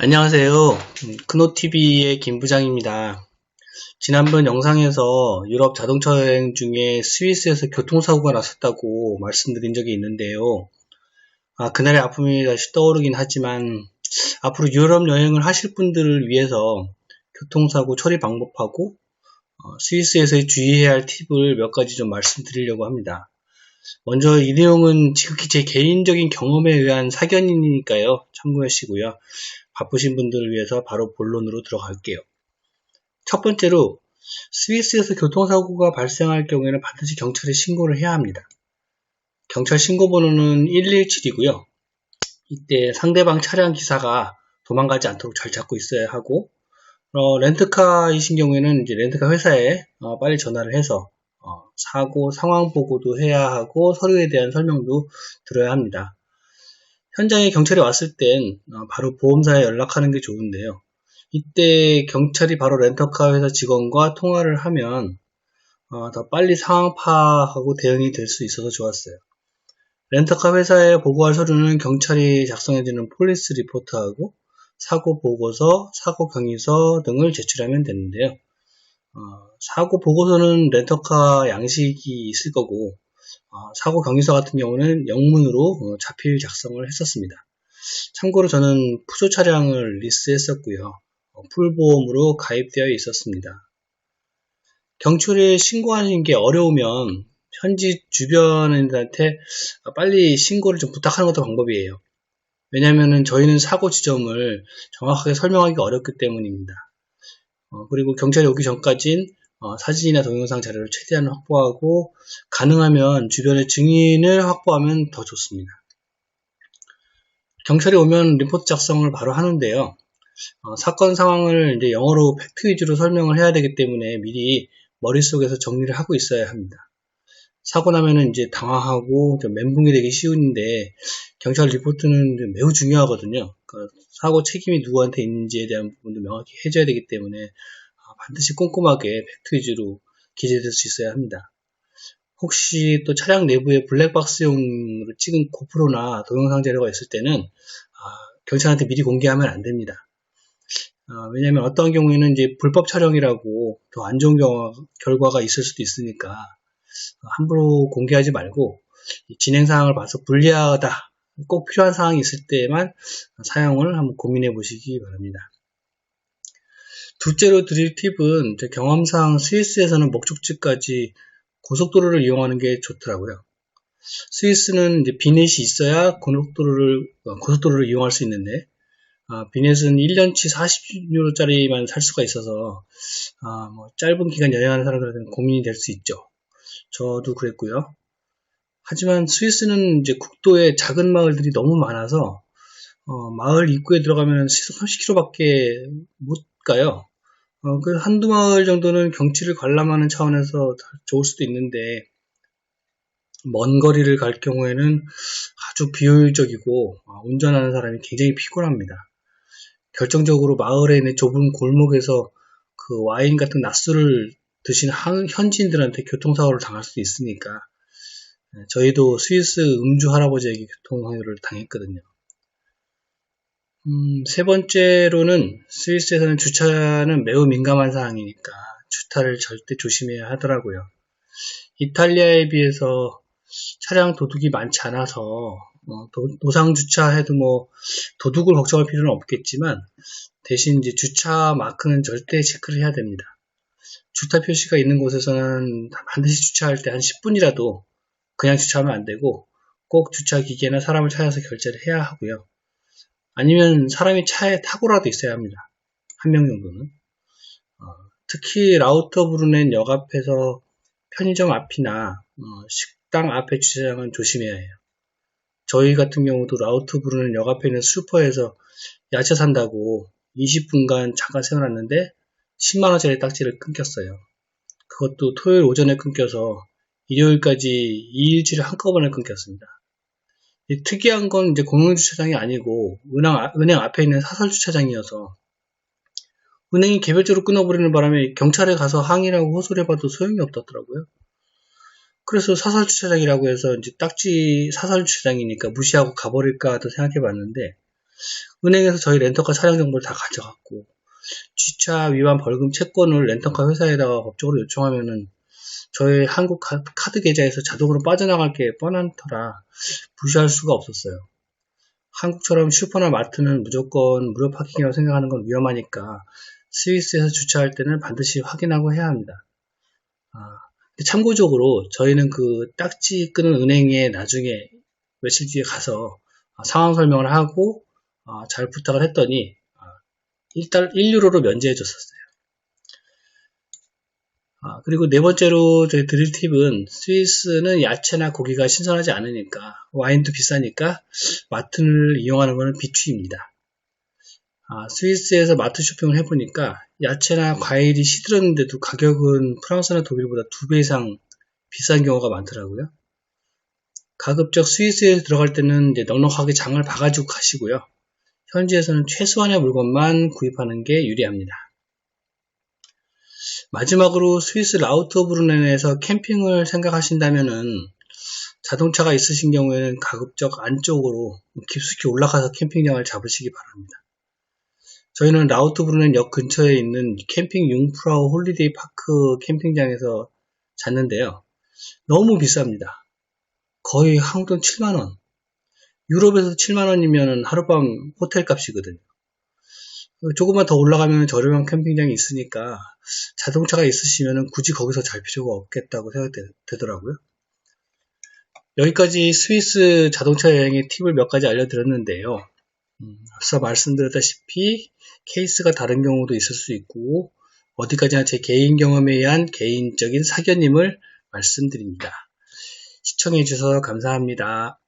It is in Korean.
안녕하세요. 크노TV의 김 부장입니다. 지난번 영상에서 유럽 자동차 여행 중에 스위스에서 교통사고가 났었다고 말씀드린 적이 있는데요. 그날의 아픔이 다시 떠오르긴 하지만 앞으로 유럽 여행을 하실 분들을 위해서 교통사고 처리 방법하고 스위스에서 주의해야 할 팁을 몇 가지 좀 말씀드리려고 합니다. 먼저 이 내용은 지극히 제 개인적인 경험에 의한 사견이니까요. 참고하시고요. 바쁘신 분들을 위해서 바로 본론으로 들어갈게요. 첫 번째로 스위스에서 교통사고가 발생할 경우에는 반드시 경찰에 신고를 해야 합니다. 경찰 신고번호는 117이고요. 이때 상대방 차량 기사가 도망가지 않도록 잘 잡고 있어야 하고 렌트카이신 경우에는 이제 렌트카 회사에 빨리 전화를 해서 사고 상황 보고도 해야 하고 서류에 대한 설명도 들어야 합니다. 현장에 경찰이 왔을 땐 바로 보험사에 연락하는 게 좋은데요. 이때 경찰이 바로 렌터카 회사 직원과 통화를 하면 더 빨리 상황 파악하고 대응이 될 수 있어서 좋았어요. 렌터카 회사에 보고할 서류는 경찰이 작성해주는 폴리스 리포트하고 사고 보고서, 사고 경위서 등을 제출하면 되는데요. 사고 보고서는 렌터카 양식이 있을 거고 사고 경위서 같은 경우는 영문으로 자필 작성을 했었습니다. 참고로 저는 푸조 차량을 리스했었고요. 풀보험으로 가입되어 있었습니다. 경찰에 신고하는 게 어려우면 현지 주변인들한테 빨리 신고를 좀 부탁하는 것도 방법이에요. 왜냐하면 저희는 사고 지점을 정확하게 설명하기가 어렵기 때문입니다. 그리고 경찰이 오기 전까진 사진이나 동영상 자료를 최대한 확보하고 가능하면 주변의 증인을 확보하면 더 좋습니다. 경찰이 오면 리포트 작성을 바로 하는데요. 사건 상황을 이제 영어로 팩트 위주로 설명을 해야 되기 때문에 미리 머릿속에서 정리를 하고 있어야 합니다. 사고 나면은 이제 당황하고 멘붕이 되기 쉬운데 경찰 리포트는 매우 중요하거든요. 사고 책임이 누구한테 있는지에 대한 부분도 명확히 해줘야 되기 때문에 반드시 꼼꼼하게 팩트 위주로 기재될 수 있어야 합니다. 혹시 또 차량 내부에 블랙박스용으로 찍은 고프로나 동영상 자료가 있을 때는 경찰한테 미리 공개하면 안 됩니다. 왜냐하면 어떤 경우에는 이제 불법 촬영이라고 더 안 좋은 결과가 있을 수도 있으니까 함부로 공개하지 말고 진행 상황을 봐서 불리하다, 꼭 필요한 상황이 있을 때만 사용을 한번 고민해 보시기 바랍니다. 둘째로 드릴 팁은 제 경험상 스위스에서는 목적지까지 고속도로를 이용하는 게 좋더라고요. 스위스는 이제 비넷이 있어야 고속도로를 이용할 수 있는데 비넷은 1년치 40유로짜리만 살 수가 있어서 짧은 기간 여행하는 사람들한테는 고민이 될 수 있죠. 저도 그랬고요. 하지만 스위스는 이제 국도에 작은 마을들이 너무 많아서 마을 입구에 들어가면 시속 30km밖에 못 가요. 그 한두 마을 정도는 경치를 관람하는 차원에서 좋을 수도 있는데 먼 거리를 갈 경우에는 아주 비효율적이고 운전하는 사람이 굉장히 피곤합니다. 결정적으로 마을에 있는 좁은 골목에서 그 와인 같은 낮술을 드신 현지인들한테 교통사고를 당할 수도 있으니까 저희도 스위스 음주 할아버지에게 교통사고를 당했거든요. 세 번째로는 스위스에서는 주차는 매우 민감한 사항이니까 주차를 절대 조심해야 하더라고요. 이탈리아에 비해서 차량 도둑이 많지 않아서 노상 주차해도 도둑을 걱정할 필요는 없겠지만 대신 이제 주차 마크는 절대 체크를 해야 됩니다. 주차 표시가 있는 곳에서는 반드시 주차할 때 한 10분이라도 그냥 주차하면 안 되고 꼭 주차 기계나 사람을 찾아서 결제를 해야 하고요. 아니면 사람이 차에 타고라도 있어야 합니다. 한 명 정도는. 특히 라우터브루넨 역 앞에서 편의점 앞이나 식당 앞에 주차장은 조심해야 해요. 저희 같은 경우도 라우터브루넨 역 앞에 있는 슈퍼에서 야채 산다고 20분간 잠깐 세워놨는데 10만원짜리 딱지를 끊겼어요. 그것도 토요일 오전에 끊겨서 일요일까지 2일치를 한꺼번에 끊겼습니다. 특이한 건 이제 공용주차장이 아니고 은행 앞에 있는 사설주차장이어서 은행이 개별적으로 끊어버리는 바람에 경찰에 가서 항의라고 호소를 해봐도 소용이 없더라고요. 그래서 사설주차장이라고 해서 이제 딱지 사설주차장이니까 무시하고 가버릴까도 생각해봤는데 은행에서 저희 렌터카 차량 정보를 다 가져갔고, 주차 위반 벌금 채권을 렌터카 회사에다가 법적으로 요청하면은 저희 한국 카드 계좌에서 자동으로 빠져나갈 게 뻔한 터라 무시할 수가 없었어요. 한국처럼 슈퍼나 마트는 무조건 무료 파킹이라고 생각하는 건 위험하니까 스위스에서 주차할 때는 반드시 확인하고 해야 합니다. 참고적으로 저희는 그 딱지 끄는 은행에 나중에 며칠 뒤에 가서 상황 설명을 하고 잘 부탁을 했더니 1유로로 면제해 줬었어요. 그리고 네 번째로 저희 드릴 팁은 스위스는 야채나 고기가 신선하지 않으니까 와인도 비싸니까 마트를 이용하는 것은 비추입니다. 스위스에서 마트 쇼핑을 해보니까 야채나 과일이 시들었는데도 가격은 프랑스나 독일보다 2배 이상 비싼 경우가 많더라고요. 가급적 스위스에 들어갈 때는 이제 넉넉하게 장을 봐가지고 가시고요. 현지에서는 최소한의 물건만 구입하는 게 유리합니다. 마지막으로 스위스 라우트브루넨에서 캠핑을 생각하신다면은 자동차가 있으신 경우에는 가급적 안쪽으로 깊숙이 올라가서 캠핑장을 잡으시기 바랍니다. 저희는 라우트브루넨 역 근처에 있는 캠핑 융프라우 홀리데이 파크 캠핑장에서 잤는데요. 너무 비쌉니다. 거의 한국 돈 7만원. 유럽에서 7만원이면 하룻밤 호텔 값이거든요. 조금만 더 올라가면 저렴한 캠핑장이 있으니까 자동차가 있으시면 굳이 거기서 잘 필요가 없겠다고 생각되더라고요. 여기까지 스위스 자동차 여행의 팁을 몇 가지 알려드렸는데요. 앞서 말씀드렸다시피 케이스가 다른 경우도 있을 수 있고 어디까지나 제 개인 경험에 의한 개인적인 사견임을 말씀드립니다. 시청해 주셔서 감사합니다.